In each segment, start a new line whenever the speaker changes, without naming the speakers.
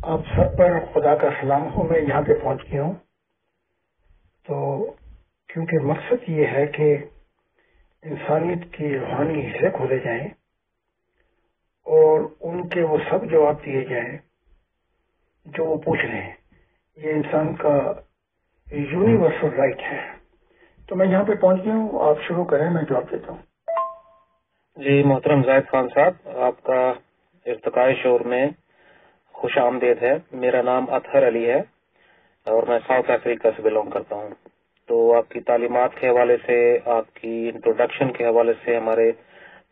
آپ سب پر خدا کا سلام ہو. میں یہاں پہ پہنچ گیا ہوں تو کیونکہ مقصد یہ ہے کہ انسانیت کی روحانی حصے کھولے جائیں اور ان کے وہ سب جواب دیے جائیں جو وہ پوچھ رہے ہیں. یہ انسان کا یونیورسل رائٹ ہے. تو میں یہاں پہ پہنچ گیا ہوں. آپ شروع کریں, میں جواب دیتا ہوں.
جی محترم زاہد خان صاحب, آپ کا ارتقاء شعور میں خوش آمدید ہے. میرا نام اطہر علی ہے اور میں ساؤتھ افریقہ سے بلونگ کرتا ہوں. تو آپ کی تعلیمات کے حوالے سے, آپ کی انٹروڈکشن کے حوالے سے ہمارے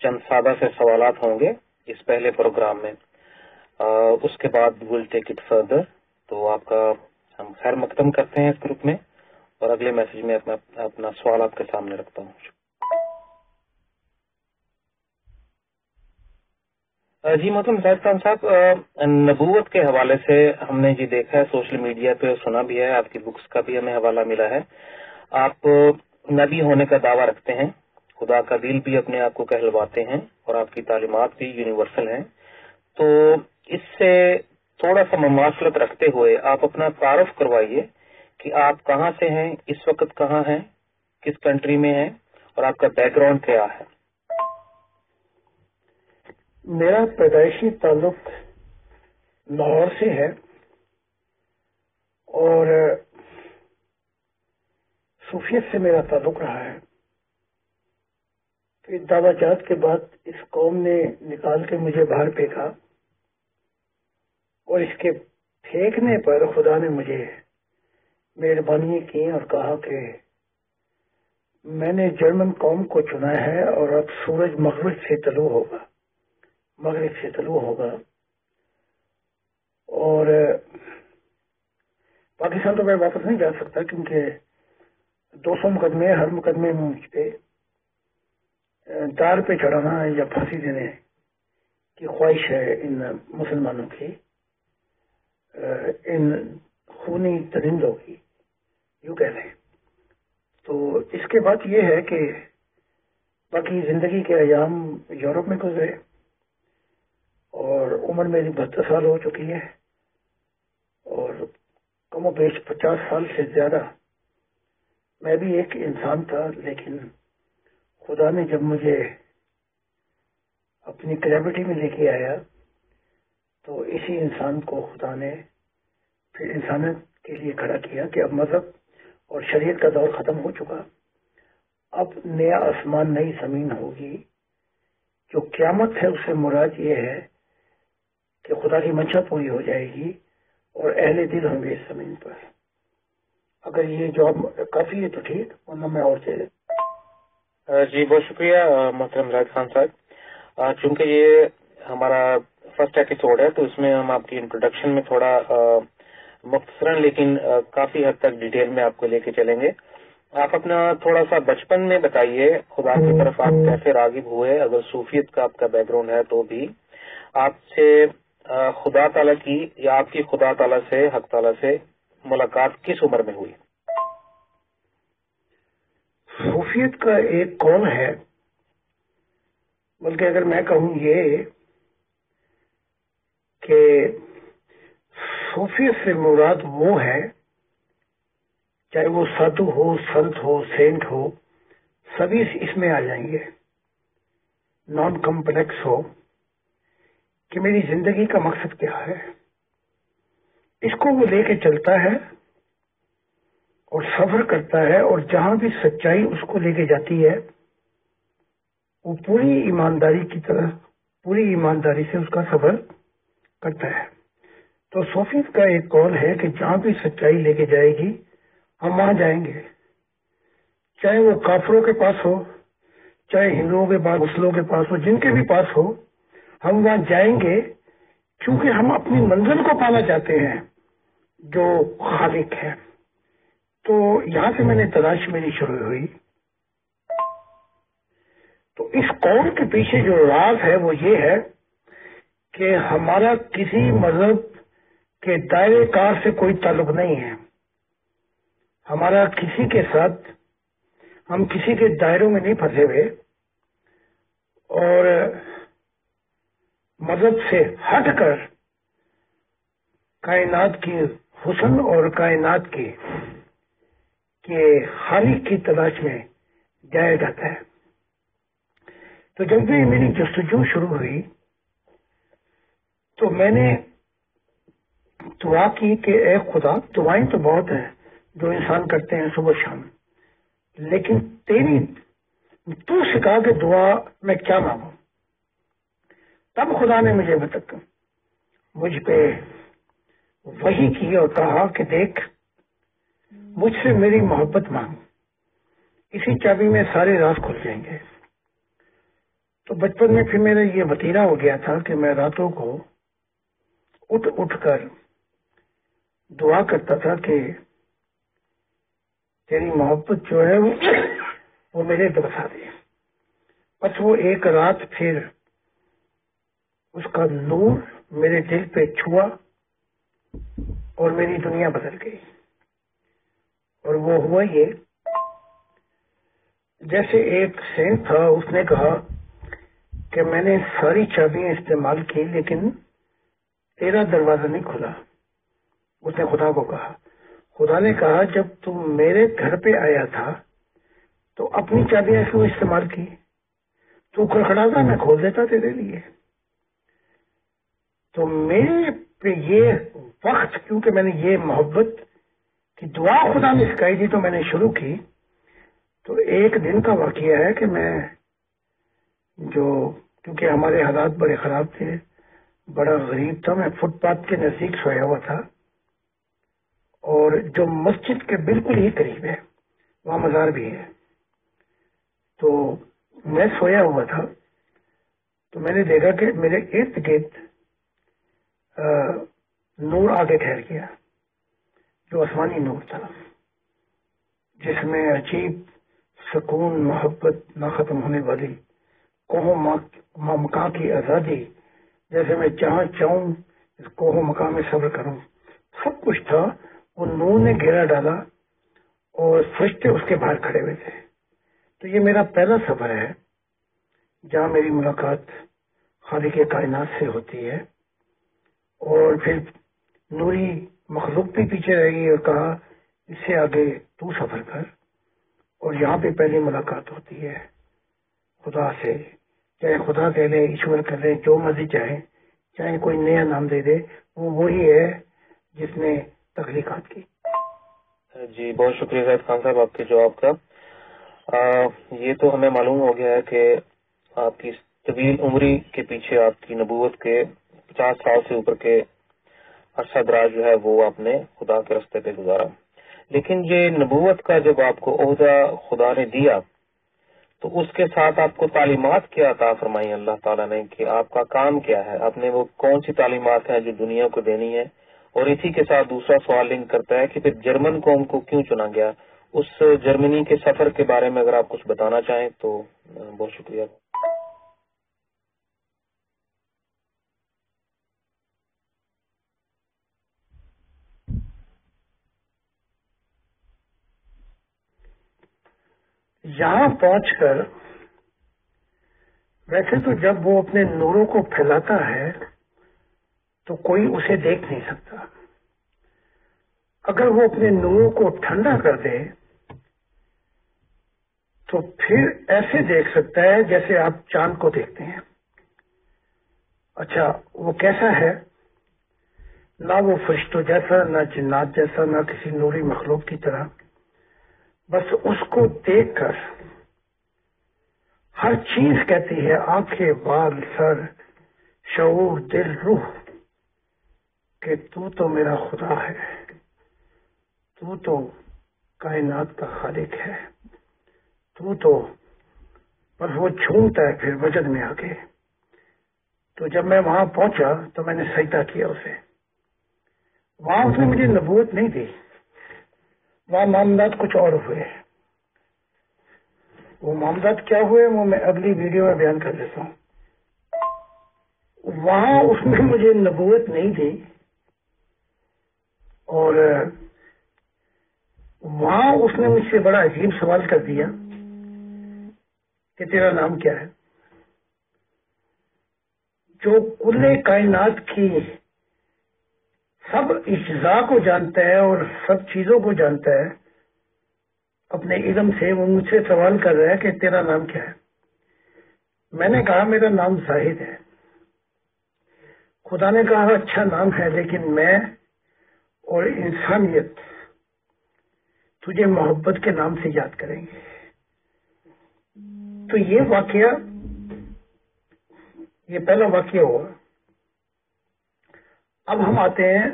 چند سادہ سے سوالات ہوں گے اس پہلے پروگرام میں. اس کے بعد ول ٹیک اٹ فردر. تو آپ کا ہم خیر مقدم کرتے ہیں اس گروپ میں, اور اگلے میسج میں اپنا سوال آپ کے سامنے رکھتا ہوں. جی محترم زاہد خان صاحب, نبوت کے حوالے سے ہم نے جی دیکھا ہے سوشل میڈیا پہ, سنا بھی ہے, آپ کی بکس کا بھی ہمیں حوالہ ملا ہے. آپ نبی ہونے کا دعویٰ رکھتے ہیں, خدا کا دل بھی اپنے آپ کو کہلواتے ہیں, اور آپ کی تعلیمات بھی یونیورسل ہیں. تو اس سے تھوڑا سا مماثلت رکھتے ہوئے آپ اپنا تعارف کروائیے کہ آپ کہاں سے ہیں, اس وقت کہاں ہیں, کس کنٹری میں ہیں, اور آپ کا بیک گراؤنڈ کیا ہے.
میرا پیدائشی تعلق لاہور سے ہے اور صوفیت سے میرا تعلق رہا ہے. پھر دعویٰ جات کے بعد اس قوم نے نکال کے مجھے باہر پھینکا, اور اس کے پھینکنے پر خدا نے مجھے مہربانی کی اور کہا کہ میں نے جرمن قوم کو چنا ہے اور اب سورج مغرب سے طلوع ہوگا, اور پاکستان تو میں واپس نہیں جا سکتا کیونکہ 200 مقدمے, ہر مقدمے میں مجھ پہ دار پہ چڑھانا یا پھانسی دینے کی خواہش ہے ان مسلمانوں کی, ان خونی درندوں کی, یوں کہہ لیں. تو اس کے بعد یہ ہے کہ باقی زندگی کے ایام یورپ میں گزرے اور عمر میری 72 سال ہو چکی ہے, اور کم و بیش 50 سال سے زیادہ میں بھی ایک انسان تھا. لیکن خدا نے جب مجھے اپنی گریوٹی میں لے کے آیا تو اسی انسان کو خدا نے پھر انسانیت کے لیے کھڑا کیا کہ اب مذہب اور شریعت کا دور ختم ہو چکا, اب نیا آسمان نئی زمین ہوگی. جو قیامت ہے اس سے مراد یہ ہے کہ خدا کی منشا پوری ہو جائے گی اور اہل دل ہوں گے اس زمین پر. اگر یہ جواب کافی ہے تو ٹھیک, ورنہ میں اور چیز.
جی بہت شکریہ محترم زاہد خان صاحب. چونکہ یہ ہمارا فرسٹ ایپیسوڈ ہے تو اس میں ہم آپ کی انٹروڈکشن میں تھوڑا مختصراً لیکن کافی حد تک ڈیٹیل میں آپ کو لے کے چلیں گے. آپ اپنا تھوڑا سا بچپن میں بتائیے, خدا کی طرف آپ کیسے راغب ہوئے, اگر صوفیت کا آپ کا بیک گراؤنڈ ہے تو بھی آپ سے خدا تعالیٰ کی یا آپ کی خدا تعالیٰ سے, حق تعالیٰ سے ملاقات کس عمر میں ہوئی.
صوفیت کا ایک قول ہے, بلکہ اگر میں کہوں یہ کہ صوفیت سے مراد وہ ہے, چاہے وہ سادھو ہو, سنت ہو, سینٹ ہو, سبھی اس میں آ جائیں گے. نان کمپلیکس ہو کہ میری زندگی کا مقصد کیا ہے, اس کو وہ لے کے چلتا ہے اور سفر کرتا ہے, اور جہاں بھی سچائی اس کو لے کے جاتی ہے وہ پوری ایمانداری کی طرح, پوری ایمانداری سے اس کا سفر کرتا ہے. تو صوفیت کا ایک قول ہے کہ جہاں بھی سچائی لے کے جائے گی ہم وہاں جائیں گے, چاہے وہ کافروں کے پاس ہو, چاہے ہندوؤں کے پاس, مسلموں کے پاس ہو, جن کے بھی پاس ہو, ہم وہاں جائیں گے کیونکہ ہم اپنی منزل کو پانا چاہتے ہیں جو خالق ہے. تو یہاں سے میں نے تلاش میری شروع ہوئی. تو اس قول کے پیچھے جو راز ہے وہ یہ ہے کہ ہمارا کسی مذہب کے دائرے کار سے کوئی تعلق نہیں ہے. ہمارا کسی کے ساتھ, ہم کسی کے دائروں میں نہیں پھنسے ہوئے, اور مذہب سے ہٹ کر کائنات کی حسن اور کائنات کے خالق کی تلاش میں جایا جاتا ہے. تو جب بھی میری جستجو شروع ہوئی تو میں نے دعا کی کہ اے خدا، دعائیں تو بہت ہیں جو انسان کرتے ہیں صبح شام، لیکن تو سکھا کہ دعا میں کیا مانگوں. تب خدا نے مجھ پہ وحی کی اور کہا کہ دیکھ، مجھ سے میری محبت مانگ، اسی چابی میں سارے راز کھل جائیں گے. تو بچپن میں پھر میرا یہ وتیرہ ہو گیا تھا کہ میں راتوں کو اٹھ کر دعا کرتا تھا کہ تیری محبت جو ہے وہ میرے برسا دے. بس وہ ایک رات پھر اس کا نور میرے دل پہ چھوا اور میری دنیا بدل گئی. اور وہ ہوا یہ، جیسے ایک سینٹ تھا، اس نے کہا کہ میں نے ساری چابیاں استعمال کی لیکن تیرا دروازہ نہیں کھلا. اس نے خدا کو کہا. خدا نے کہا جب تم میرے گھر پہ آیا تھا تو اپنی چابیاں کیوں استعمال کی؟ تو کھڑکھڑاتا، میں کھول دیتا تیرے لیے. تو میرے پہ یہ وقت، کیونکہ میں نے یہ محبت کی دعا خدا نے سکھائی تھی تو میں نے شروع کی. تو ایک دن کا واقعہ ہے کہ میں کیونکہ ہمارے حالات بڑے خراب تھے، بڑا غریب تھا، میں فٹ پاتھ کے نزدیک سویا ہوا تھا، اور جو مسجد کے بالکل ہی قریب ہے وہاں مزار بھی ہے. تو میں سویا ہوا تھا تو میں نے دیکھا کہ میرے ارد گرد نور آگے ٹھہر گیا، جو آسمانی نور تھا، جس میں عجیب سکون، محبت، نہ ختم ہونے والی کوہ مکاں کی آزادی، جیسے میں جہاں چاہوں اس کوہ مکاں میں صبر کروں، سب کچھ تھا. وہ نور نے گھیرا ڈالا اور فرشتے اس کے باہر کھڑے ہوئے تھے. تو یہ میرا پہلا سفر ہے جہاں میری ملاقات خالق کائنات سے ہوتی ہے. اور پھر نوری مخلوق بھی پیچھے رہ گئی اور کہا اس سے آگے تو سفر کر. اور یہاں پہ پہلی ملاقات ہوتی ہے خدا سے. چاہے خدا کہہ لے، ایشور کہہ لے، جو مرضی چاہے کوئی نیا نام دے دے، وہ وہی ہے جس نے تخلیقات کی.
جی بہت شکریہ زاہد خان صاحب آپ کے جواب کا. یہ تو ہمیں معلوم ہو گیا ہے کہ آپ کی طویل عمری کے پیچھے آپ کی نبوت کے 50 سال سے اوپر کے عرصہ دراز جو ہے وہ آپ نے خدا کے راستے پہ گزارا. لیکن یہ نبوت کا جب آپ کو عہدہ خدا نے دیا تو اس کے ساتھ آپ کو تعلیمات کیا عطا فرمائی اللہ تعالیٰ نے کہ آپ کا کام کیا ہے، آپ نے وہ کون سی تعلیمات ہیں جو دنیا کو دینی ہے؟ اور اسی کے ساتھ دوسرا سوال لنک کرتا ہے کہ پھر جرمن قوم کو کیوں چنا گیا؟ اس جرمنی کے سفر کے بارے میں اگر آپ کچھ بتانا چاہیں تو بہت شکریہ.
یہاں پہنچ کر ویسے تو جب وہ اپنے نوروں کو پھیلاتا ہے تو کوئی اسے دیکھ نہیں سکتا. اگر وہ اپنے نوروں کو ٹھنڈا کر دے تو پھر ایسے دیکھ سکتا ہے جیسے آپ چاند کو دیکھتے ہیں. اچھا وہ کیسا ہے؟ نہ وہ فرشتوں جیسا، نہ جنات جیسا، نہ کسی نوری مخلوق کی طرح. بس اس کو دیکھ کر ہر چیز کہتی ہے، آنکھیں، بال، سر، شعور، دل، روح، کہ تو میرا خدا ہے، تو کائنات کا خالق ہے. تو بس وہ جھومتا ہے پھر وجد میں آ کے. تو جب میں وہاں پہنچا تو میں نے سجدہ کیا اسے. وہاں اس نے مجھے نبوت نہیں دی، وہاں معاملات کچھ اور ہوئے. وہ معاملات کیا ہوئے وہ میں اگلی ویڈیو میں بیان کر دیتا ہوں. وہاں اس نے مجھے نبوت نہیں دی، اور وہاں اس نے مجھ سے بڑا عجیب سوال کر دیا کہ تیرا نام کیا ہے؟ جو کل کائنات کی سب اجزاء کو جانتا ہے اور سب چیزوں کو جانتا ہے اپنے علم سے، وہ مجھ سے سوال کر رہا ہے کہ تیرا نام کیا ہے؟ میں نے کہا میرا نام زاہد ہے۔ خدا نے کہا اچھا نام ہے، لیکن میں اور انسانیت تجھے محبت کے نام سے یاد کریں گے۔ تو یہ واقعہ، یہ پہلا واقعہ ہوا۔ اب ہم آتے ہیں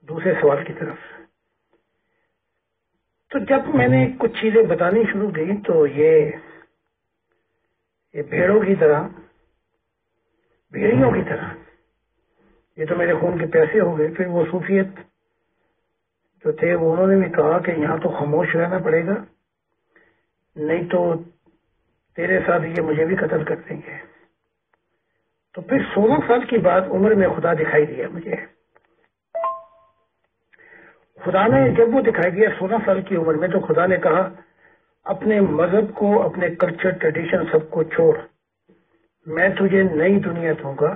دوسرے سوال کی طرف۔ تو جب میں نے کچھ چیزیں بتانی شروع کی تو یہ بھیڑوں کی طرح، بھیڑیوں کی طرح، یہ تو میرے خون کے پیاسے ہو گئے۔ پھر وہ صوفیت جو تھے انہوں نے بھی کہا کہ یہاں تو خاموش رہنا پڑے گا، نہیں تو تیرے ساتھ یہ مجھے بھی قتل کر دیں گے۔ تو پھر 16 سال کی بات عمر میں خدا دکھائی دیا مجھے۔ خدا نے جب وہ دکھائی دیا 16 سال کی عمر میں، تو خدا نے کہا اپنے مذہب کو، اپنے کلچر، ٹریڈیشن سب کو چھوڑ، میں تجھے نئی دنیا دوں گا،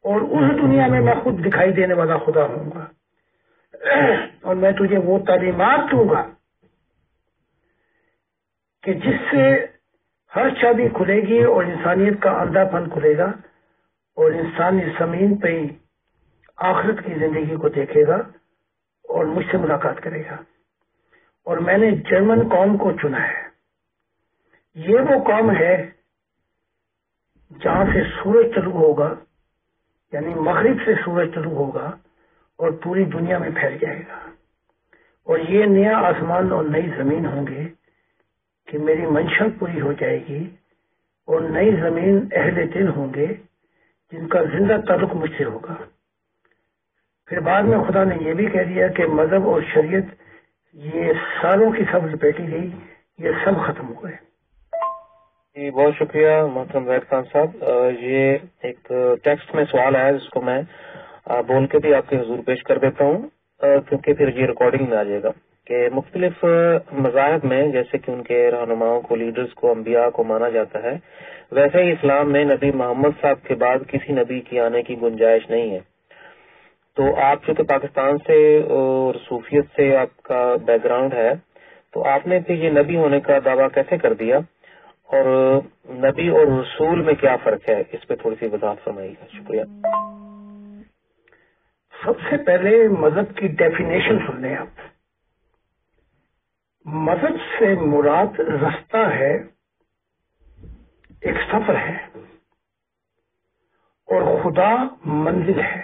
اور اس دنیا میں میں خود دکھائی دینے والا خدا ہوں گا، اور میں تجھے وہ تعلیمات دوں گا کہ جس سے ہر چابی کھلے گی اور انسانیت کا اندھا پن کھلے گا، اور انسان اس زمین پہ ہی آخرت کی زندگی کو دیکھے گا اور مجھ سے ملاقات کرے گا۔ اور میں نے جرمن قوم کو چنا ہے۔ یہ وہ قوم ہے جہاں سے سورج طلوع ہوگا، یعنی مغرب سے سورج طلوع ہوگا اور پوری دنیا میں پھیل جائے گا، اور یہ نیا آسمان اور نئی زمین ہوں گے کہ میری منشا پوری ہو جائے گی، اور نئی زمین اہل دل ہوں گے جن کا زندہ تعلق مجھ سے ہوگا۔ پھر بعد میں خدا نے یہ بھی کہہ دیا کہ مذہب اور شریعت یہ سالوں کی سب لپیٹی گئی، یہ سب ختم ہو گئے۔
جی بہت شکریہ محترم زاہد خان صاحب۔ یہ ایک ٹیکسٹ میں سوال آیا جس کو میں بول کے بھی آپ کے حضور پیش کر دیتا ہوں، کیونکہ پھر یہ ریکارڈنگ میں آ جائے گا کہ مختلف مذاہب میں جیسے کہ ان کے رہنماؤں کو، لیڈرز کو، انبیاء کو مانا جاتا ہے، ویسے ہی اسلام میں نبی محمد صاحب کے بعد کسی نبی کی آنے کی گنجائش نہیں ہے۔ تو آپ چونکہ پاکستان سے اور صوفیت سے آپ کا بیک گراؤنڈ ہے، تو آپ نے پھر یہ نبی ہونے کا دعویٰ کیسے کر دیا، اور نبی اور رسول میں کیا فرق ہے، اس پہ تھوڑی سی وضاحت فرمائیے گا۔ شکریہ۔
سب سے پہلے مذہب کی ڈیفینیشن سن لیں آپ۔ مذہب سے مراد رستہ ہے، ایک سفر ہے، اور خدا منزل ہے۔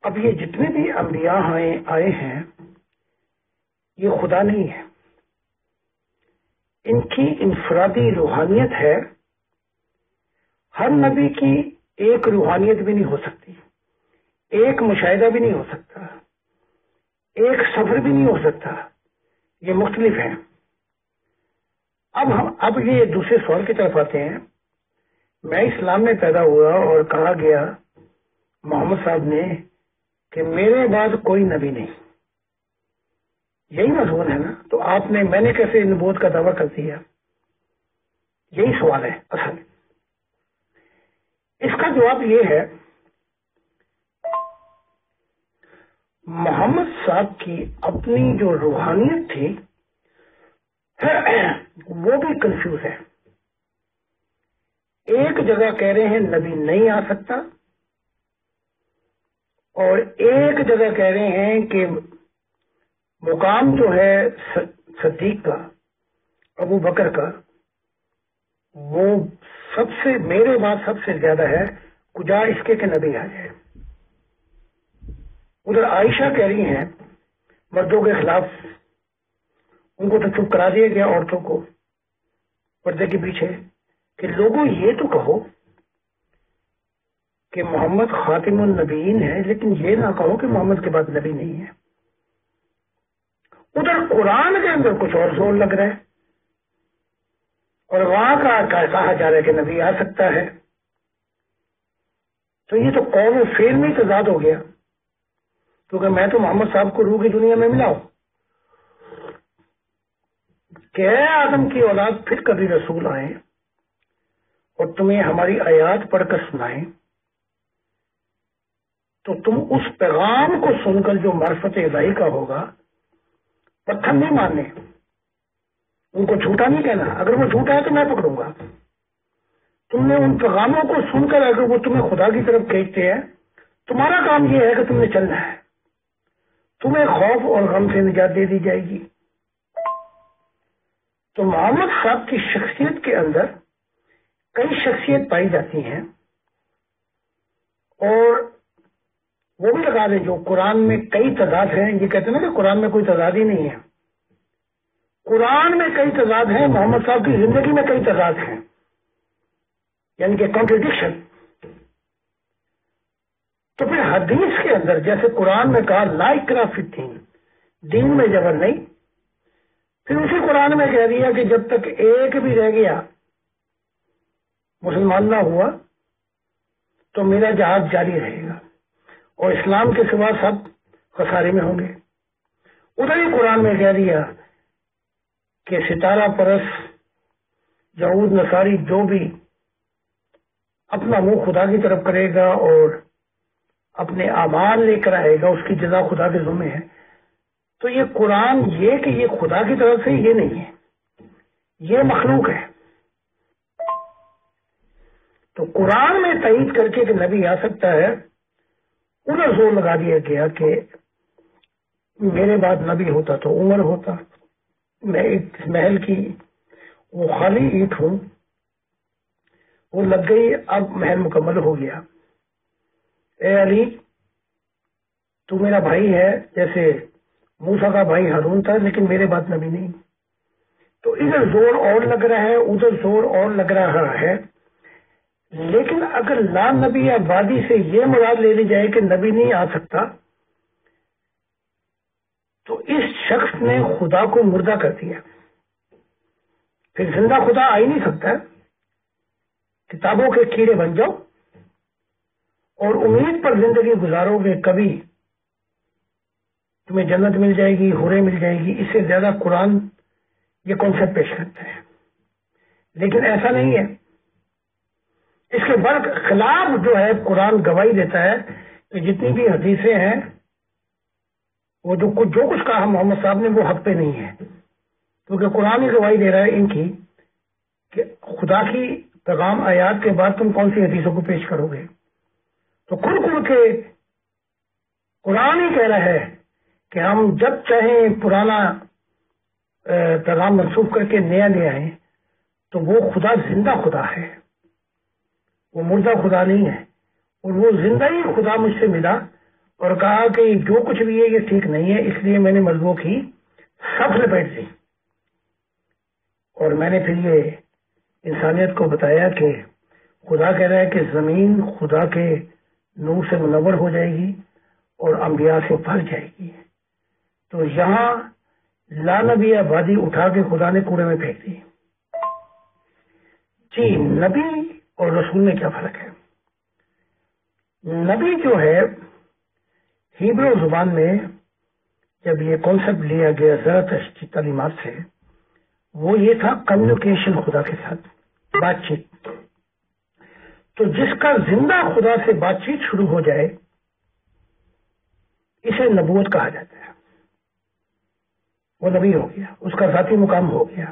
اب یہ جتنے بھی انبیاء آئے ہیں یہ خدا نہیں ہے، ان کی انفرادی روحانیت ہے۔ ہر نبی کی ایک روحانیت بھی نہیں ہو سکتی، ایک مشاہدہ بھی نہیں ہو سکتا، ایک سفر بھی نہیں ہو سکتا، یہ مختلف ہیں۔ اب یہ دوسرے سوال کی طرف آتے ہیں۔ میں اسلام میں پیدا ہوا اور کہا گیا محمد صاحب نے کہ میرے بعد کوئی نبی نہیں، یہی مضمون ہے نا، تو میں نے کیسے نبوت کا دعویٰ کر دیا؟ یہی سوال ہے اصل۔ اس کا جواب یہ ہے، محمد صاحب کی اپنی جو روحانیت تھی وہ بھی کنفیوز ہے۔ ایک جگہ کہہ رہے ہیں نبی نہیں آ سکتا، اور ایک جگہ کہہ رہے ہیں کہ مقام جو ہے صدیق کا، ابو بکر کا، وہ سب سے میرے بعد سب سے زیادہ ہے، کجا اس کے کہ نبی آ جائے۔ ادھر عائشہ کہہ رہی ہیں مردوں کے خلاف، ان کو تو چپ کرا دیا گیا عورتوں کو پردے کے پیچھے، کہ لوگوں یہ تو کہو کہ محمد خاتم النبیین ہے، لیکن یہ نہ کہو کہ محمد کے بعد نبی نہیں ہے۔ ادھر قرآن کے اندر کچھ اور زور لگ رہا ہے، اور وہاں کہا جا رہا ہے کہ نبی آ سکتا ہے۔ تو یہ تو قول و فعل میں تضاد ہو گیا، کیونکہ میں تو محمد صاحب کو روح کی دنیا میں ملا ہوں کہ اے آدم کی اولاد پھر کبھی رسول آئے اور تمہیں ہماری آیات پڑھ کر سنائیں تو تم اس پیغام کو سن کر جو معرفت الہی کا ہوگا پتھر نہیں ماننے، ان کو جھوٹا نہیں کہنا، اگر وہ جھوٹا ہے تو میں پکڑوں گا۔ تم نے ان پیغاموں کو سن کر اگر وہ تمہیں خدا کی طرف کھینچتے ہیں، تمہارا کام یہ ہے کہ تم نے چلنا ہے، تمہیں خوف اور غم سے نجات دے دی جائے گی۔ تو محمد صاحب کی شخصیت کے اندر کئی شخصیت پائی جاتی ہیں، اور وہ بھی لگا دیں جو قرآن میں کئی تعداد ہیں۔ یہ کہتے ہیں نا کہ قرآن میں کوئی تعداد ہی نہیں ہے، قرآن میں کئی تعداد ہیں، محمد صاحب کی زندگی میں کئی تعداد ہیں، یعنی کہ کانٹرڈکشن۔ تو پھر حدیث کے اندر جیسے قرآن میں کہا لا اکراہ فی الدین، دین میں جبر نہیں، پھر اسی قرآن میں کہہ دیا کہ جب تک ایک بھی رہ گیا مسلمان نہ ہوا تو میرا جہاد جاری رہے گا، اور اسلام کے سوا سب خسارے میں ہوں گے۔ ادھر ہی قرآن میں کہہ دیا کہ ستارہ پرست یہود نصاری جو بھی اپنا منہ خدا کی طرف کرے گا اور اپنے اعمال لے کر آئے گا اس کی جزا خدا کے ذمہ ہے۔ تو یہ قرآن یہ کہ یہ خدا کی طرف سے یہ نہیں ہے، یہ مخلوق ہے۔ تو قرآن میں تائید کر کے کہ نبی آ سکتا ہے، ادھر زور لگا دیا گیا کہ میرے بعد نبی ہوتا تو عمر ہوتا، میں اس محل کی وہ خالی اینٹ ہوں، وہ لگ گئی، اب محل مکمل ہو گیا۔ اے علی تو میرا بھائی ہے، جیسے موسیٰ کا بھائی ہارون تھا، لیکن میرے بعد نبی نہیں۔ تو ادھر زور اور لگ رہا ہے، ادھر زور اور لگ رہا ہے، لیکن اگر لا نبی آبادی سے یہ مراد لے لی جائے کہ نبی نہیں آ سکتا تو اس شخص نے خدا کو مردہ کر دیا، پھر زندہ خدا آ ہی نہیں سکتا۔ کتابوں کے کیڑے بن جاؤ اور امید پر زندگی گزارو گے، کبھی تمہیں جنت مل جائے گی، حوریں مل جائے گی، اس سے زیادہ قرآن یہ کانسیپٹ پیش کرتا ہے، لیکن ایسا نہیں ہے۔ اس کے خلاف جو ہے قرآن گواہی دیتا ہے کہ جتنی بھی حدیثیں ہیں وہ جو کچھ کہا محمد صاحب نے وہ حق پہ نہیں ہے، کیونکہ قرآن ہی گواہی دے رہا ہے ان کی کہ خدا کی پیغام آیات کے بعد تم کون سی حدیثوں کو پیش کرو گے۔ تو کھل کے قرآن ہی کہہ رہا ہے کہ ہم جب چاہیں پرانا پیغام منسوخ کر کے نیا لے آئیں، تو وہ خدا زندہ خدا ہے، وہ مردہ خدا نہیں ہے، اور وہ زندہ ہی خدا مجھ سے ملا اور کہا کہ جو کچھ بھی ہے یہ ٹھیک نہیں ہے، اس لیے میں نے مذہبوں کی سب لپیٹ دی، اور میں نے پھر یہ انسانیت کو بتایا کہ خدا کہہ رہا ہے کہ زمین خدا کے نور سے منور ہو جائے گی اور انبیاء سے بھر جائے گی۔ تو یہاں لا نبی آبادی اٹھا کے خدا نے کوڑے میں پھینک دی۔ جی، نبی اور رسول میں کیا فرق ہے؟ نبی جو ہے ہیبرو زبان میں جب یہ کانسیپٹ لیا گیا زرتشت کی تعلیمات سے، وہ یہ تھا کمیونیکیشن، خدا کے ساتھ بات چیت۔ تو جس کا زندہ خدا سے بات چیت شروع ہو جائے اسے نبوت کہا جاتا ہے، وہ نبی ہو گیا، اس کا ذاتی مقام ہو گیا۔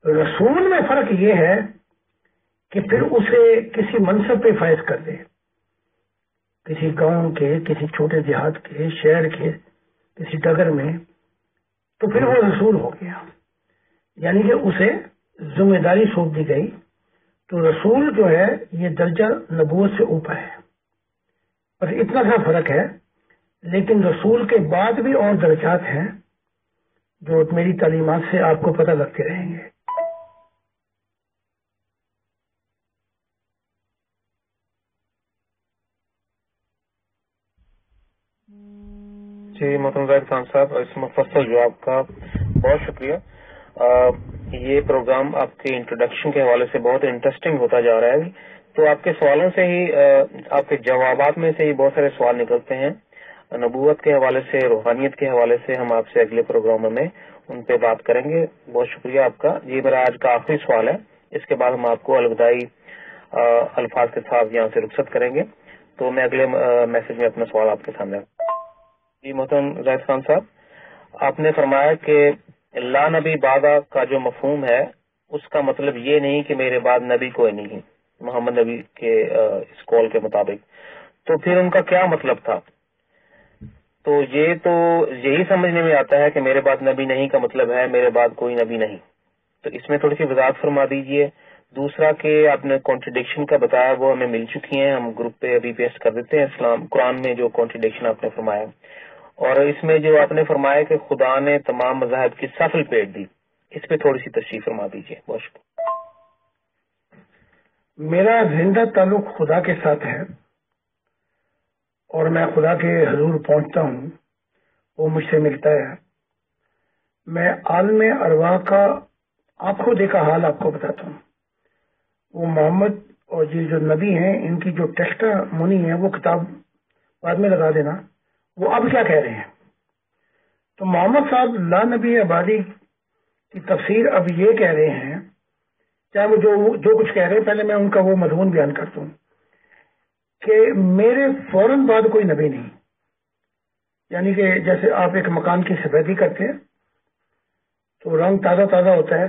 رسول میں فرق یہ ہے کہ پھر اسے کسی منصب پہ فائز کر دے، کسی گاؤں کے، کسی چھوٹے دیہات کے، شہر کے کسی ڈگر میں، تو پھر وہ رسول ہو گیا، یعنی کہ اسے ذمہ داری سونپ دی گئی۔ تو رسول جو ہے یہ درجہ نبوت سے اوپر ہے، بس اتنا سا فرق ہے، لیکن رسول کے بعد بھی اور درجات ہیں جو میری تعلیمات سے آپ کو پتہ لگتے رہیں گے۔
جی محترم زاہد خان صاحب، اس مفصل جواب کا بہت شکریہ۔ یہ پروگرام آپ کے انٹروڈکشن کے حوالے سے بہت انٹرسٹنگ ہوتا جا رہا ہے، تو آپ کے سوالوں سے ہی، آپ کے جوابات میں سے ہی بہت سارے سوال نکلتے ہیں نبوت کے حوالے سے، روحانیت کے حوالے سے۔ ہم آپ سے اگلے پروگراموں میں ان پہ بات کریں گے۔ بہت شکریہ آپ کا۔ یہ میرا آج کا آخری سوال ہے اس کے بعد ہم آپ کو الوداعی الفاظ کے ساتھ یہاں سے رخصت کریں گے. تو میں اگلے میسج میں اپنا سوال آپ کے سامنے. جی محترم زاہد خان صاحب، آپ نے فرمایا کہ لا نبی بعدہ کا جو مفہوم ہے اس کا مطلب یہ نہیں کہ میرے بعد نبی کوئی نہیں محمد نبی کے اس قول کے مطابق. تو پھر ان کا کیا مطلب تھا؟ تو یہی سمجھنے میں آتا ہے کہ میرے بعد نبی نہیں کا مطلب ہے میرے بعد کوئی نبی نہیں. تو اس میں تھوڑی سی وضاحت فرما دیجئے. دوسرا کہ آپ نے کانٹریڈکشن کا بتایا وہ ہمیں مل چکی ہیں، ہم گروپ پہ ابھی پیسٹ کر دیتے ہیں. اسلام قرآن میں جو کانٹریڈکشن آپ نے فرمایا، اور اس میں جو آپ نے فرمایا کہ خدا نے تمام مذاہب کی صف لپیٹ دی، اس پہ تھوڑی سی تشریح فرما دیجیے. بہت شکریہ.
میرا زندہ تعلق خدا کے ساتھ ہے اور میں خدا کے حضور پہنچتا ہوں، وہ مجھ سے ملتا ہے. میں عالم ارواح کا آنکھوں دیکھا حال آپ کو بتاتا ہوں. وہ محمد اور یہ جو نبی ہیں ان کی جو ٹیسٹامونی ہے وہ کتاب بعد میں لگا دینا، وہ اب کیا کہہ رہے ہیں. تو محمد صاحب لا نبی آبادی کی تفسیر اب یہ کہہ رہے ہیں، چاہے وہ جو کچھ کہہ رہے ہیں، پہلے میں ان کا وہ مضمون بیان کرتا ہوں کہ میرے فوراً بعد کوئی نبی نہیں. یعنی کہ جیسے آپ ایک مکان کی سفیدی کرتے ہیں تو رنگ تازہ تازہ ہوتا ہے،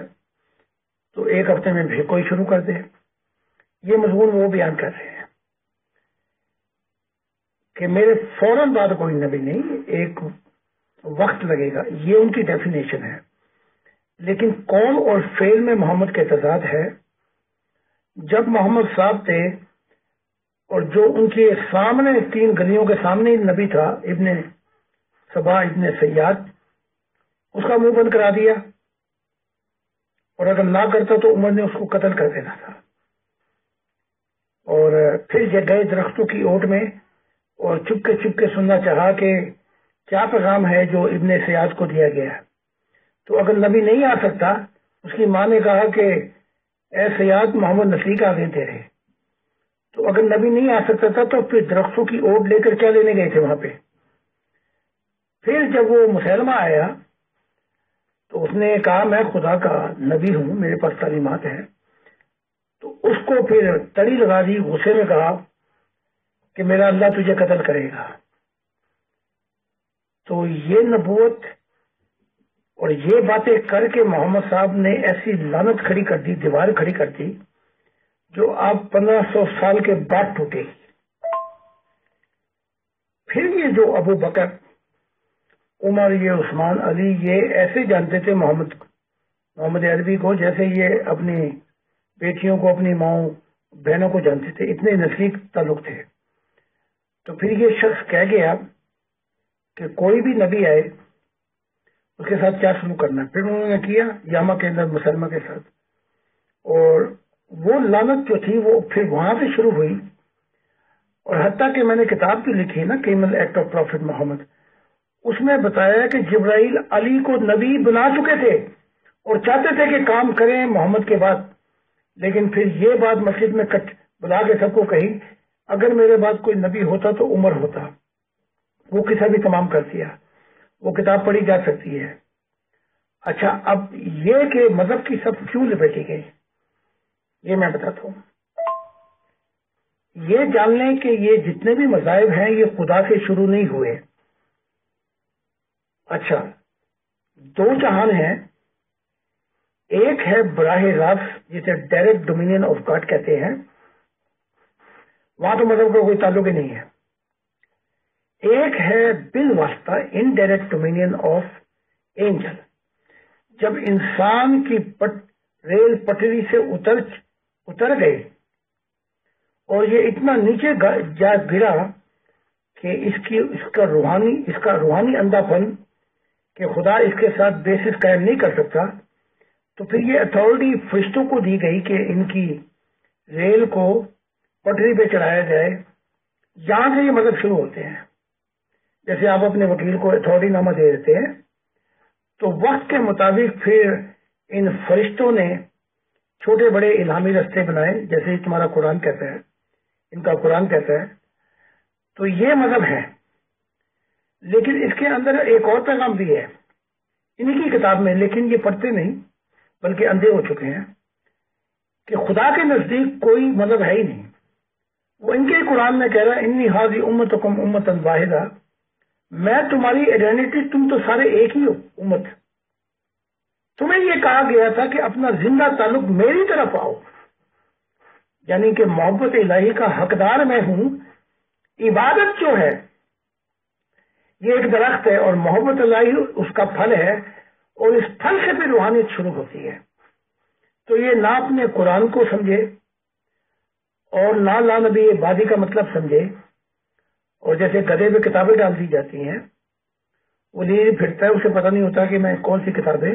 تو ایک ہفتے میں بھی کوئی شروع کر دے. یہ مضمون وہ بیان کر رہے ہیں کہ میرے فوراً بعد کوئی نبی نہیں، ایک وقت لگے گا. یہ ان کی ڈیفینیشن ہے. لیکن قول اور فعل میں محمد کے تضاد ہے. جب محمد صاحب تھے اور جو ان کے سامنے 3 گلیوں کے سامنے نبی تھا ابن سبا ابن سیاد، اس کا منہ بند کرا دیا، اور اگر نہ کرتا تو عمر نے اس کو قتل کر دینا تھا. اور پھر یہ گئے درختوں کی اوٹ میں اور چپ کے سننا چاہا کہ کیا پیغام ہے جو ابن سیاد کو دیا گیا ہے. تو اگر نبی نہیں آ سکتا، اس کی ماں نے کہا کہ اے سیاد محمد نسیق آ گئے تیرے. تو اگر نبی نہیں آ سکتا تھا تو پھر درختوں کی اوٹ لے کر کیا لینے گئے تھے وہاں پہ. پھر جب وہ مسلمہ آیا تو اس نے کہا میں خدا کا نبی ہوں، میرے پاس تعلیمات ہیں. تو اس کو پھر تڑی لگا دی، غصے میں کہا کہ میرا اللہ تجھے قتل کرے گا. تو یہ نبوت اور یہ باتیں کر کے محمد صاحب نے ایسی لعنت کھڑی کر دی، دیوار کھڑی کر دی، جو آپ 1500 سال کے بعد ٹوٹے گی. پھر یہ جو ابو بکر، عمر، یہ عثمان، علی، یہ ایسے جانتے تھے محمد عربی کو جیسے یہ اپنی بیٹیوں کو، اپنی ماؤں بہنوں کو جانتے تھے. اتنے نزدیک تعلق تھے. تو پھر یہ شخص کہہ گیا کہ کوئی بھی نبی آئے اس کے ساتھ کیا شروع کرنا ہے. پھر انہوں نے کیا یاما کے اندر مسلمہ کے ساتھ، اور وہ لعنت جو تھی وہ پھر وہاں سے شروع ہوئی. اور حتیٰ کہ میں نے کتاب جو لکھی نا کیمل ایکٹ آف پروفٹ محمد، اس میں بتایا کہ جبرائیل علی کو نبی بنا چکے تھے اور چاہتے تھے کہ کام کریں محمد کے بعد. لیکن پھر یہ بات مسجد میں بلا کے سب کو کہی، اگر میرے بعد کوئی نبی ہوتا تو عمر ہوتا. وہ قصہ بھی تمام کر دیا، وہ کتاب پڑھی جا سکتی ہے. اچھا، اب یہ کہ مذہب کی سب کیوں لپیٹی گئی، یہ میں بتاتا ہوں. یہ جان لیں کہ یہ جتنے بھی مذاہب ہیں یہ خدا سے شروع نہیں ہوئے. اچھا، 2 جہان ہیں. ایک ہے براہ راست جسے ڈائریکٹ ڈومینین آف گاڈ کہتے ہیں، وہاں تو مذہب کا کوئی تعلق ہی نہیں ہے. ایک ہے بالواسطہ انڈائریکٹ ڈومینین آف اینجل. جب انسان کی ریل پٹری سے اتر گئے اور یہ اتنا نیچے جا گرا کہ اس کا روحانی اندھا پن کہ خدا اس کے ساتھ بیسس قائم نہیں کر سکتا، تو پھر یہ اتھارٹی فرشتوں کو دی گئی کہ ان کی ریل کو پٹری پہ چڑھایا جائے. یہاں سے یہ مذہب شروع ہوتے ہیں. جیسے آپ اپنے وکیل کو اتھارٹی نامہ دے دیتے ہیں، تو وقت کے مطابق پھر ان فرشتوں نے چھوٹے بڑے الہامی رستے بنائے، جیسے تمہارا قرآن کہتا ہے، ان کا قرآن کہتا ہے. تو یہ مذہب ہے. لیکن اس کے اندر ایک اور پیغام بھی ہے انہی کی کتاب میں، لیکن یہ پڑھتے نہیں بلکہ اندھے ہو چکے ہیں. کہ خدا کے نزدیک کوئی مذہب ہے ہی نہیں. وہ ان کے قرآن میں کہہ رہا ہے انی حاضی امتکم امتا واحدہ، میں تمہاری آئیڈینٹی، تم تو سارے ایک ہی ہو امت. تمہیں یہ کہا گیا تھا کہ اپنا زندہ تعلق میری طرف آؤ، یعنی کہ محبت الہی کا حقدار میں ہوں. عبادت جو ہے یہ ایک درخت ہے اور محبت الہی اس کا پھل ہے، اور اس پھل سے پھر روحانیت شروع ہوتی ہے. تو یہ نہ اپنے قرآن کو سمجھے اور نہ لا نبی بادی کا مطلب سمجھے، اور جیسے گدھے پہ کتابیں ڈال دی جاتی ہیں، وہ لیے پھرتا ہے، اسے پتہ نہیں ہوتا کہ میں کون سی کتابیں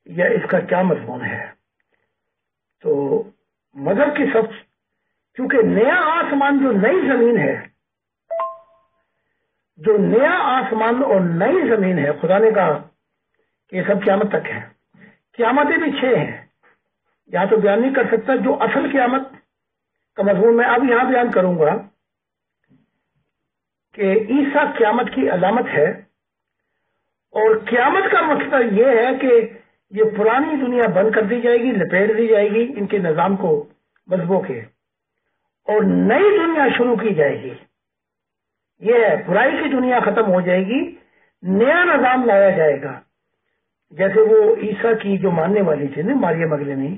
یا اس کا کیا مضمون ہے. تو مذہب کی سب، کیونکہ نیا آسمان جو نئی زمین ہے، جو نیا آسمان اور نئی زمین ہے، خدا نے کہا کہ یہ سب قیامت تک ہے. قیامتیں بھی 6 ہیں، یہاں تو بیان نہیں کر سکتا. جو اصل قیامت کا مضمون میں اب یہاں بیان کروں گا کہ عیسیٰ قیامت کی علامت ہے، اور قیامت کا مقصد یہ ہے کہ یہ پرانی دنیا بند کر دی جائے گی، لپیٹ دی جائے گی ان کے نظام کو مذہبوں کے، اور نئی دنیا شروع کی جائے گی. یہ ہے برائی کی دنیا ختم ہو جائے گی، نیا نظام لایا جائے گا. جیسے وہ عیسیٰ کی جو ماننے والی تھی نا مریم مگدلینی،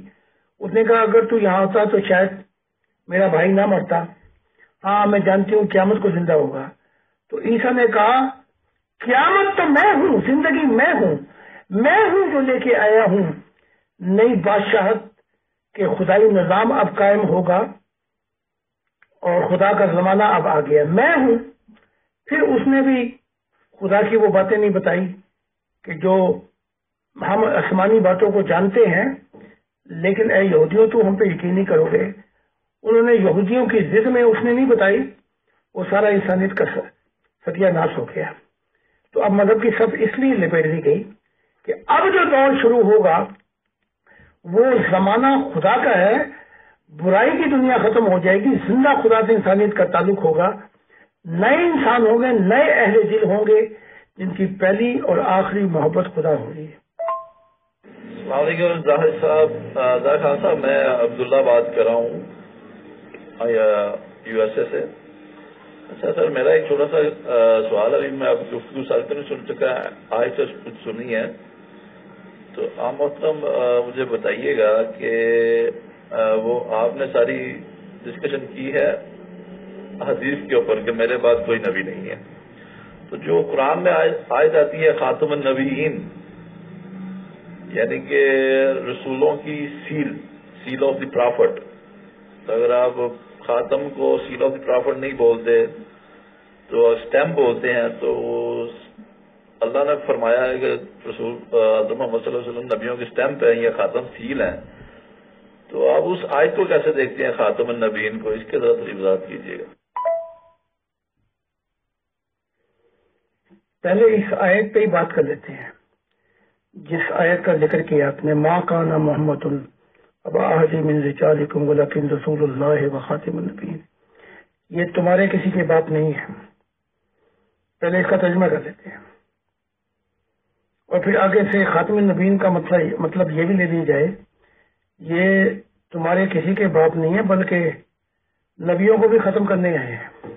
اس نے کہا اگر تو یہاں ہوتا تو شاید میرا بھائی نہ مرتا. ہاں میں جانتی ہوں قیامت کو زندہ ہوگا. تو عیسیٰ نے کہا قیامت تو میں ہوں، زندگی میں ہوں جو لے کے آیا ہوں نئی بادشاہت کے خدائی نظام اب قائم ہوگا، اور خدا کا زمانہ اب آ گیا، میں ہوں. پھر اس نے بھی خدا کی وہ باتیں نہیں بتائی کہ جو ہم آسمانی باتوں کو جانتے ہیں، لیکن اے یہودیوں تو ہم پہ یقین نہیں کرو گے. انہوں نے یہودیوں کی ضد میں اس نے نہیں بتائی، وہ سارا انسانیت کا ستیہ ناش ہو گیا. تو اب مذہب کی سب اس لیے لپیٹ دی گئی کہ اب جو دور شروع ہوگا وہ زمانہ خدا کا ہے، برائی کی دنیا ختم ہو جائے گی، زندہ خدا سے انسانیت کا تعلق ہوگا، نئے انسان ہوں گے، نئے اہل دل ہوں گے جن کی پہلی اور آخری محبت خدا ہوگی.
السلام علیکم ظاہر خان صاحب، میں عبداللہ بات کر رہا ہوں USA سے. اچھا سر، میرا ایک چھوٹا سا سوال ہے. میں اب گفتگو سالوں میں سن چکا ہے، آج تو کچھ سنی ہے، تو آپ محترم مجھے بتائیے گا کہ وہ آپ نے ساری ڈسکشن کی ہے حدیث کے اوپر کہ میرے بعد کوئی نبی نہیں ہے. تو جو قرآن میں آیت آتی ہے خاتم النبیین، یعنی کہ رسولوں کی سیل آف دی پرافٹ، تو اگر آپ خاتم کو سیل آف دی پرافٹ نہیں بولتے تو اسٹیمپ بولتے ہیں، تو اللہ نے فرمایا ہے کہ رسول محمد صلی اللہ علیہ وسلم نبیوں کی اسٹیمپ ہے یا خاتم سیل ہیں. تو آپ اس آیت کو کیسے دیکھتے ہیں خاتم النبیین کو؟ اس کے ذرا تھوڑی وضاحت کیجیے گا.
پہلے اس آیت پہ ہی بات کر لیتے ہیں جس آیت کا ذکر کیا آپ نے، ما کان محمد ابا احد من رجالکم ولکن رسول اللہ وخاتم النبیین. یہ تمہارے کسی کے باپ نہیں ہے. پہلے اس کا ترجمہ کر لیتے ہیں، اور پھر آگے سے خاتم النبیین کا مطلب یہ بھی لے لی جائے، یہ تمہارے کسی کے باپ نہیں ہے بلکہ نبیوں کو بھی ختم کرنے آئے ہیں.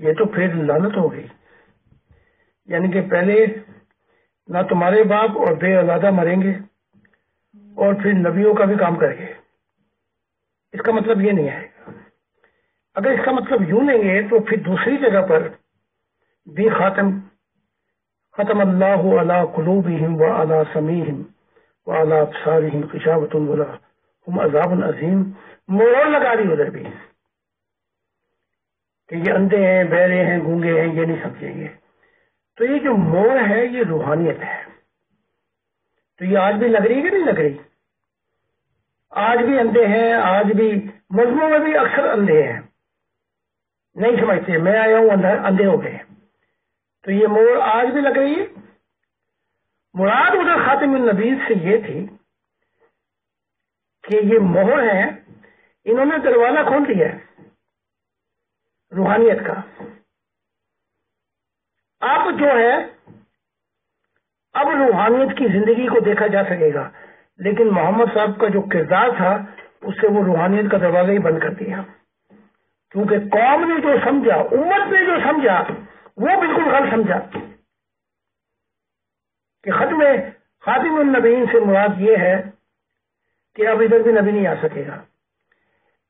یہ تو پھر لعنت ہو گئی، یعنی کہ پہلے نہ تمہارے باپ اور بے اولادہ مریں گے اور پھر نبیوں کا بھی کام کریں گے. اس کا مطلب یہ نہیں آئے گا. اگر اس کا مطلب یوں لیں گے تو پھر دوسری جگہ پر بھی ختم اللہ علی قلوبہم وعلی سمیعہم وعلی ابصارہم غشاوۃ ولہم عذاب عظیم. مہر لگا دی ادھر بھی کہ یہ اندھے ہیں، بہرے ہیں، گونگے ہیں، یہ نہیں سمجھیں گے. تو یہ جو مور ہے یہ روحانیت ہے. تو یہ آج بھی لگ رہی ہے کہ نہیں لگ رہی؟ آج بھی اندھے ہیں، آج بھی مذہبوں میں بھی اکثر اندھے ہیں، نہیں سمجھتے میں آیا ہوں اندھے ہو گئے. تو یہ مور آج بھی لگ رہی ہے. مراد ادھر خاتم النبی سے یہ تھی کہ یہ مہر ہے، انہوں نے دروازہ کھول دیا ہے روحانیت کا. اب جو ہے اب روحانیت کی زندگی کو دیکھا جا سکے گا. لیکن محمد صاحب کا جو کردار تھا اس سے وہ روحانیت کا دروازہ ہی بند کر دیا، کیونکہ قوم نے جو سمجھا، امت نے جو سمجھا، وہ بالکل غلط سمجھا کہ خاتم النبیین سے مراد یہ ہے کہ اب ادھر بھی نبی نہیں آ سکے گا۔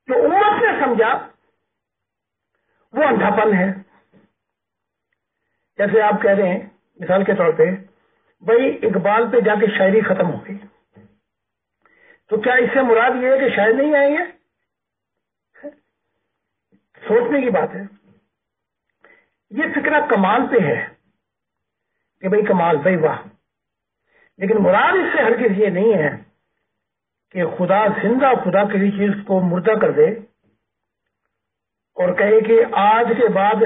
جو امت نے سمجھا وہ اندھاپن ہے۔ جیسے آپ کہہ رہے ہیں مثال کے طور پہ، بھائی اقبال پہ جا کے شاعری ختم ہو گئی، تو کیا اس سے مراد یہ ہے کہ شاعر نہیں آئیں گے؟ سوچنے کی بات ہے۔ یہ فکرہ کمال پہ ہے کہ بھائی کمال، بھائی واہ، لیکن مراد اس سے ہرگز یہ نہیں ہے کہ خدا زندہ خدا کسی چیز کو مردہ کر دے اور کہے کہ آج کے بعد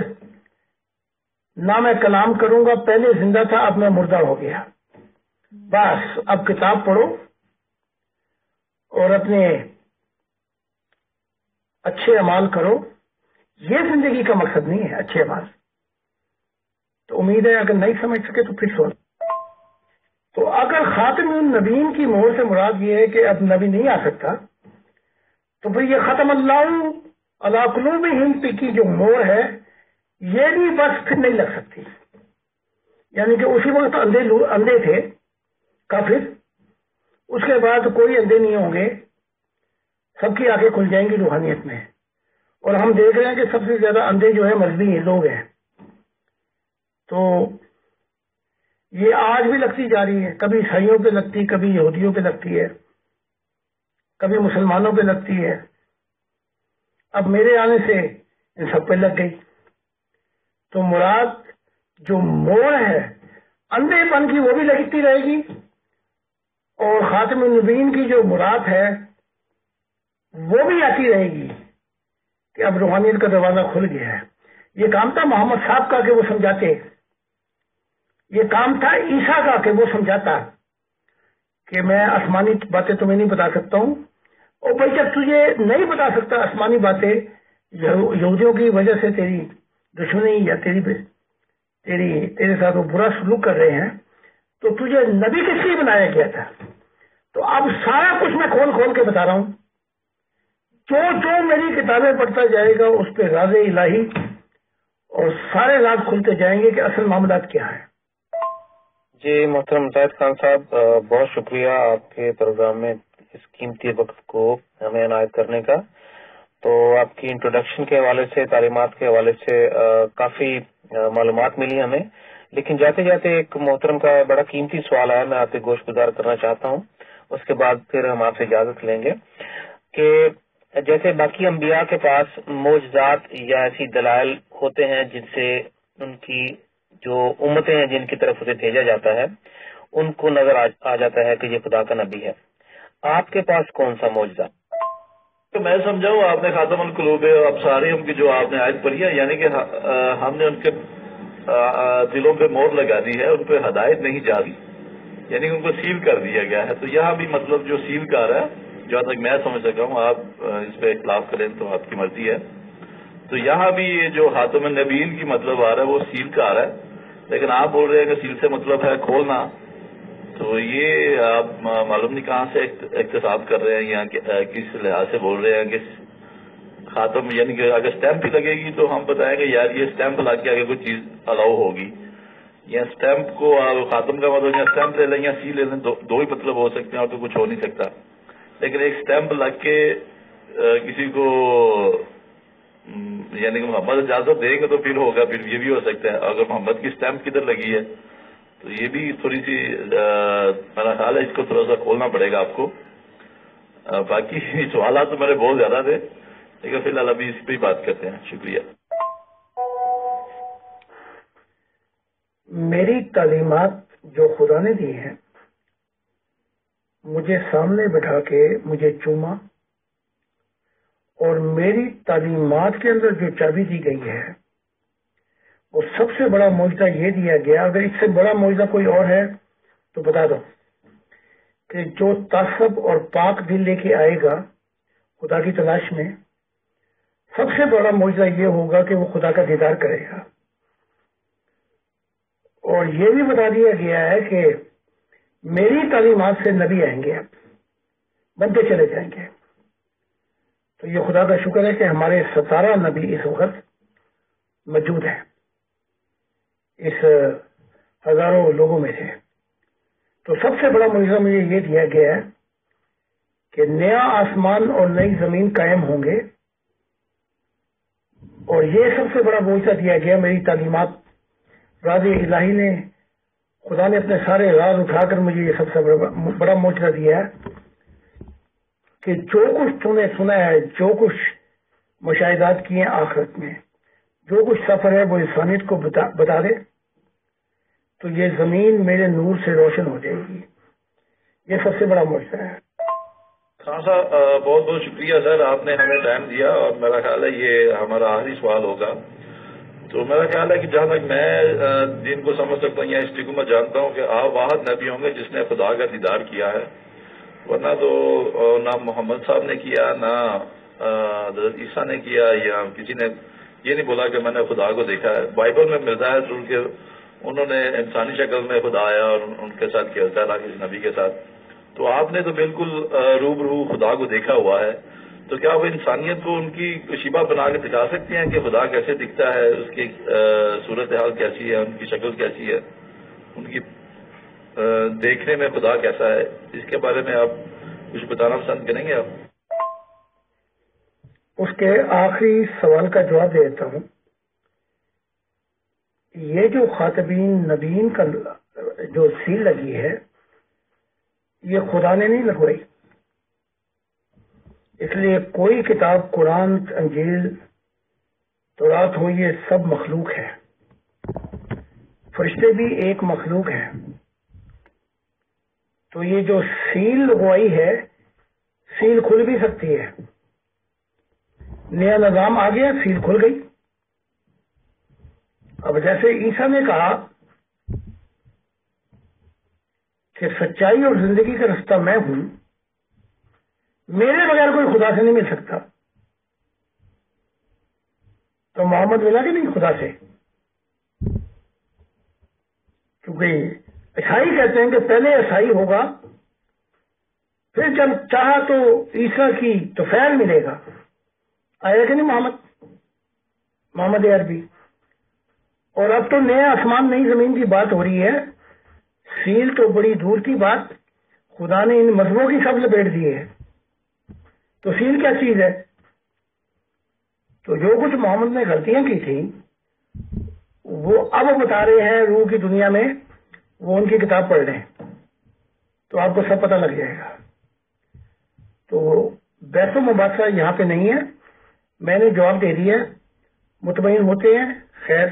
نہ میں کلام کروں گا، پہلے زندہ تھا اب میں مردہ ہو گیا، بس اب کتاب پڑھو اور اپنے اچھے اعمال کرو۔ یہ زندگی کا مقصد نہیں ہے اچھے اعمال۔ تو امید ہے اگر نہیں سمجھ سکے تو پھر سوچ۔ تو اگر خاتم النبیین کی مہر سے مراد یہ ہے کہ اب نبی نہیں آ سکتا، تو پھر یہ ختم اللہ علی قلوبہم کی جو مہر ہے یہ بھی بس پھر نہیں لگ سکتی، یعنی کہ اسی وقت اندھے تھے کافر، اس کے بعد کوئی اندھے نہیں ہوں گے، سب کی آنکھیں کھل جائیں گی روحانیت میں۔ اور ہم دیکھ رہے ہیں کہ سب سے زیادہ اندھے جو ہے مذہبی لوگ ہیں، تو یہ آج بھی لگتی جا رہی ہے، کبھی عیسائیوں پہ لگتی، کبھی یہودیوں پہ لگتی ہے، کبھی مسلمانوں پہ لگتی ہے، اب میرے آنے سے ان سب پہ لگ گئی۔ تو مراد جو موڑ ہے اندھے پن کی وہ بھی لگتی رہے گی، اور خاتم النبیین کی جو مراد ہے وہ بھی آتی رہے گی کہ اب روحانیت کا دروازہ کھل گیا ہے۔ یہ کام تھا محمد صاحب کا کہ وہ سمجھاتے، یہ کام تھا عیسیٰ کا کہ وہ سمجھاتا کہ میں آسمانی باتیں تمہیں نہیں بتا سکتا ہوں، اور بھائی جب تجھے نہیں بتا سکتا آسمانی باتیں، یہودیوں کی وجہ سے تیری دشمنی یا تیرے ساتھ وہ برا سلوک کر رہے ہیں، تو تجھے نبی کس لیے بنایا گیا تھا؟ تو اب سارا کچھ میں کھول کھول کے بتا رہا ہوں، جو میری کتابیں پڑھتا جائے گا اس پہ راز الہی اور سارے راز کھلتے جائیں گے کہ اصل معاملات کیا ہے۔
جی محترم زاہد خان صاحب، بہت شکریہ آپ کے پروگرام میں اس قیمتی وقت کو ہمیں عنایت کرنے کا۔ تو آپ کی انٹروڈکشن کے حوالے سے، تعلیمات کے حوالے سے کافی معلومات ملی ہمیں، لیکن جاتے جاتے ایک محترم کا بڑا قیمتی سوال ہے، میں آپ سے گوش گزار کرنا چاہتا ہوں، اس کے بعد پھر ہم آپ سے اجازت لیں گے کہ جیسے باقی انبیاء کے پاس معجزات یا ایسی دلائل ہوتے ہیں جن سے ان کی جو امتیں ہیں جن کی طرف اسے بھیجا جاتا ہے ان کو نظر آ جاتا ہے کہ یہ خدا کا نبی ہے، آپ کے پاس کون سا معجزہ؟
تو میں سمجھاؤں آپ نے خاتم القلوب ابصارہم کی جو آپ نے آیت پڑھی ہے، یعنی کہ ہم نے ان کے دلوں پہ مہر لگا دی ہے، ان پہ ہدایت نہیں جاری، یعنی ان کو سیل کر دیا گیا ہے۔ تو یہاں بھی مطلب جو سیل کر ہے، جہاں تک میں سمجھ سکا ہوں، آپ اس پہ اختلاف کریں تو آپ کی مرضی ہے، تو یہاں بھی یہ جو خاتم النبیین کی مطلب آ رہا ہے وہ سیل کا آ رہا ہے، لیکن آپ بول رہے ہیں کہ سیل سے مطلب ہے کھولنا، تو یہ آپ معلوم نہیں کہاں سے اقتصاد کر رہے ہیں یا کس لحاظ سے بول رہے ہیں کہ خاتم، یعنی کہ اگر اسٹیمپ بھی لگے گی تو ہم بتائیں گے یار یہ اسٹیمپ لگ کے آگے کوئی چیز الاؤ ہوگی، یا اسٹیمپ کو خاتم کا مطلب یا اسٹیمپ لے لیں یا سی لے لیں، دو ہی مطلب ہو سکتے ہیں اور تو کچھ ہو نہیں سکتا، لیکن ایک اسٹیمپ لگ کے کسی کو یعنی کہ محمد اجازت دیں گے تو پھر ہوگا، پھر یہ بھی ہو سکتا ہے اگر محمد کی اسٹیمپ کدھر لگی ہے، تو یہ بھی تھوڑی سی میرا خیال ہے اس کو تھوڑا سا کھولنا پڑے گا آپ کو۔ باقی سوالات تو میرے بہت زیادہ تھے، لیکن فی الحال ابھی اس پہ ہی بات کرتے ہیں۔ شکریہ۔
میری تعلیمات جو خدا نے دی ہیں، مجھے سامنے بٹھا کے مجھے چوما، اور میری تعلیمات کے اندر جو چابی دی گئی ہے وہ سب سے بڑا معجزہ یہ دیا گیا، اگر اس سے بڑا معجزہ کوئی اور ہے تو بتا دو، کہ جو تعصب اور پاک دل لے کے آئے گا خدا کی تلاش میں، سب سے بڑا معجزہ یہ ہوگا کہ وہ خدا کا دیدار کرے گا۔ اور یہ بھی بتا دیا گیا ہے کہ میری تعلیمات سے نبی آئیں گے، بنتے چلے جائیں گے. تو یہ خدا کا شکر ہے کہ ہمارے 17 نبی اس وقت موجود ہیں اس ہزاروں لوگوں میں سے. تو سب سے بڑا معجزہ مجھے یہ دیا گیا ہے کہ نیا آسمان اور نئی زمین قائم ہوں گے, اور یہ سب سے بڑا معجزہ دیا گیا میری تعلیمات راز الہی نے. خدا نے اپنے سارے راز اٹھا کر مجھے یہ سب سے بڑا معجزہ دیا ہے کہ جو کچھ تم نے سنا ہے, جو کچھ مشاہدات کیے ہیں آخرت میں, جو کچھ سفر ہے وہ انسانیت کو بتا دے, تو یہ زمین میرے نور سے روشن ہو جائے گی. یہ سب سے بڑا معجزہ ہے.
خان صاحب بہت بہت شکریہ سر, آپ نے ہمیں ٹائم دیا, اور میرا خیال ہے یہ ہمارا آخری سوال ہوگا. تو میرا خیال ہے کہ جہاں تک میں دین کو سمجھ سکتا ہوں یا ہسٹری کو میں جانتا ہوں کہ آپ واحد نبی ہوں گے جس نے خدا کا دیدار کیا ہے, ورنہ تو نہ محمد صاحب نے کیا, نہ حضرت عیسیٰ نے کیا, یا کسی نے یہ نہیں بولا کہ میں نے خدا کو دیکھا ہے. بائبل میں ملتا ہے ضرور کہ انہوں نے انسانی شکل میں خدا آیا اور ان کے ساتھ کھیلتا رہا کسی نبی کے ساتھ. تو آپ نے تو بالکل روبرو خدا کو دیکھا ہوا ہے, تو کیا وہ انسانیت کو ان کی شیبہ بنا کے دکھا سکتی ہیں کہ خدا کیسے دکھتا ہے, اس کی صورتحال کیسی ہے, ان کی شکل کیسی ہے, ان کی دیکھنے میں خدا کیسا ہے؟ اس کے بارے میں آپ کچھ بتانا پسند کریں گے؟ آپ
اس کے آخری سوال کا جواب دے دیتا ہوں. یہ جو خاطبین نبیین کا جو سیل لگی ہے یہ خدا نے نہیں لگوائی. اس لیے کوئی کتاب قرآن, انجیل, تورات ہو, یہ سب مخلوق ہے. فرشتے بھی ایک مخلوق ہیں. تو یہ جو سیل لگوائی ہے, سیل کھل بھی سکتی ہے. نیا نظام آ گیا, سیل کھل گئی. اب جیسے عیسیٰ نے کہا کہ سچائی اور زندگی کا رستہ میں ہوں, میرے بغیر کوئی خدا سے نہیں مل سکتا, تو محمد ملا کہ نہیں خدا سے؟ کیونکہ عیسائی کہتے ہیں کہ پہلے عیسائی ہوگا, پھر جب چاہا تو عیسیٰ کی تو فعل ملے گا. آیا کہ نہیں محمد عربی؟ اور اب تو نئے آسمان نئی زمین کی بات ہو رہی ہے. سیل تو بڑی دور کی بات, خدا نے ان مذہبوں کی سب لپیٹ دی ہے. تو سیل کیا چیز ہے؟ تو جو کچھ محمد نے غلطیاں کی تھیں وہ اب بتا رہے ہیں روح کی دنیا میں, وہ ان کی کتاب پڑھ رہے ہیں تو آپ کو سب پتہ لگ جائے گا. تو بحث و مباحثہ یہاں پہ نہیں ہے, میں نے جواب دے دیا. مطمئن ہوتے ہیں خیر,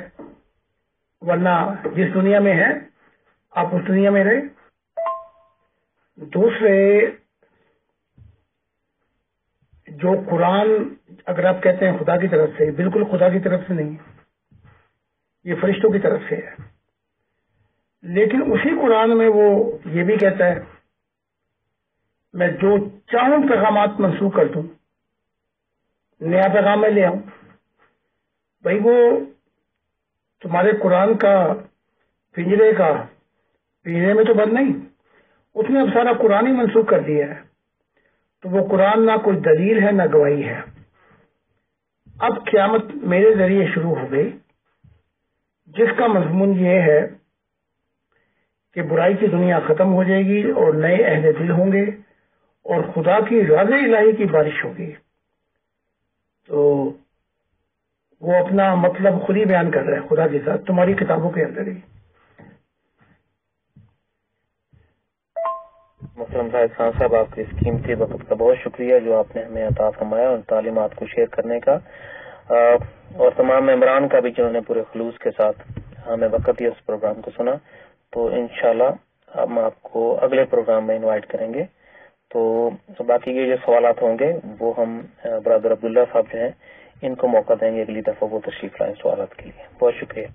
ورنہ جس دنیا میں ہے آپ اس دنیا میں رہے. دوسرے, جو قرآن اگر آپ کہتے ہیں خدا کی طرف سے, بالکل خدا کی طرف سے نہیں, یہ فرشتوں کی طرف سے ہے. لیکن اسی قرآن میں وہ یہ بھی کہتا ہے میں جو چاہوں پیغامات منسوخ کر دوں, نیا پیغام میں لے آؤں. بھائی وہ تمہارے قرآن کا پنجرے میں تو بند نہیں, اس نے اب سارا قرآن ہی منسوخ کر دیا ہے. تو وہ قرآن نہ کوئی دلیل ہے نہ گواہی ہے. اب قیامت میرے ذریعے شروع ہو گئی, جس کا مضمون یہ ہے کہ برائی کی دنیا ختم ہو جائے گی اور نئے اہل دل ہوں گے اور خدا کی راز الہی کی بارش ہوگی. تو وہ اپنا مطلب خود ہی بیان کر رہا ہے خدا کے ساتھ تمہاری کتابوں کے اندر ہی.
محترم زاہد خان صاحب, آپ کے اس قیمتی وقت کا بہت شکریہ جو آپ نے ہمیں عطا فرمایا اور تعلیمات کو شیئر کرنے کا, اور تمام ممبران کا بھی جنہوں نے پورے خلوص کے ساتھ ہمیں وقت دیا اس پروگرام کو سنا. تو انشاءاللہ ہم آپ کو اگلے پروگرام میں انوائٹ کریں گے. تو باقی کے جو سوالات ہوں گے وہ ہم برادر عبداللہ صاحب جو ہیں ان کو موقع دیں گے اگلی دفعہ وہ تشریف لائیں سوالات کے لیے. بہت شکریہ.